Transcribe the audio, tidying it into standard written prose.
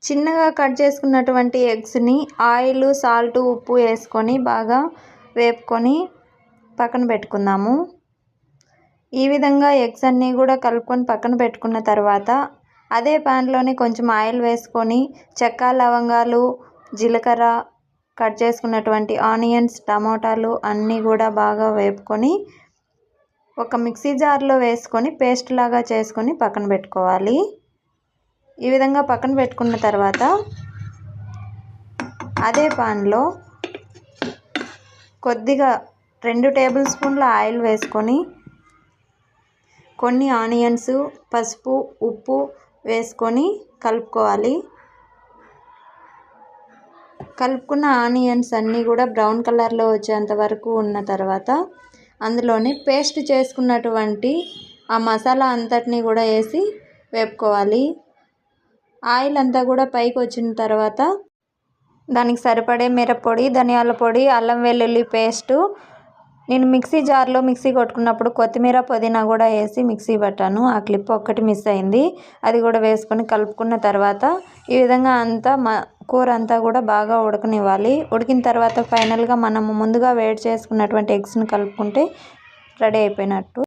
చిన్నగా కట్ చేసుకున్నటువంటి ఎగ్స్ని ఆయిల్, సాల్ట్, ఉప్పు వేసుకొని బాగా వేపుకొని పక్కన పెట్టుకుందాము. ఈ విధంగా ఎగ్స్ అన్నీ కూడా కలుపుకొని పక్కన పెట్టుకున్న తర్వాత అదే ప్యాన్లోనే కొంచెం ఆయిల్ వేసుకొని చెక్క, లవంగాలు, జీలకర్ర, కట్ చేసుకున్నటువంటి ఆనియన్స్, టమోటాలు అన్నీ కూడా బాగా వేపుకొని ఒక మిక్సీ జార్లో వేసుకొని పేస్ట్ లాగా చేసుకొని పక్కన పెట్టుకోవాలి. ఈ విధంగా పక్కన పెట్టుకున్న తర్వాత అదే పాన్లో కొద్దిగా 2 టేబుల్ స్పూన్ల ఆయిల్ వేసుకొని కొన్ని ఆనియన్స్, పసుపు, ఉప్పు వేసుకొని కలుపుకోవాలి. కలుపుకున్న ఆనియన్స్ అన్నీ కూడా బ్రౌన్ కలర్లో వచ్చేంత వరకు ఉన్న తర్వాత అందులోని పేస్ట్ చేసుకున్నటువంటి ఆ మసాలా అంతటిని కూడా వేసి వేపుకోవాలి. ఆయిల్ అంతా కూడా పైకి వచ్చిన తర్వాత దానికి సరిపడే మిరప్పొడి, ధనియాల పొడి, అల్లం వెల్లుల్లి పేస్టు, నేను మిక్సీ జార్లో మిక్సీ కొట్టుకున్నప్పుడు కొత్తిమీర, పుదీనా కూడా వేసి మిక్సీ పట్టాను. ఆ క్లిప్ ఒక్కటి మిస్ అయింది. అది కూడా వేసుకొని కలుపుకున్న తర్వాత ఈ విధంగా అంతా కూర అంతా కూడా బాగా ఉడకనివ్వాలి. ఉడికిన తర్వాత ఫైనల్గా మనము ముందుగా వేడి చేసుకున్నటువంటి ఎగ్స్ని కలుపుకుంటే రెడీ అయిపోయినట్టు.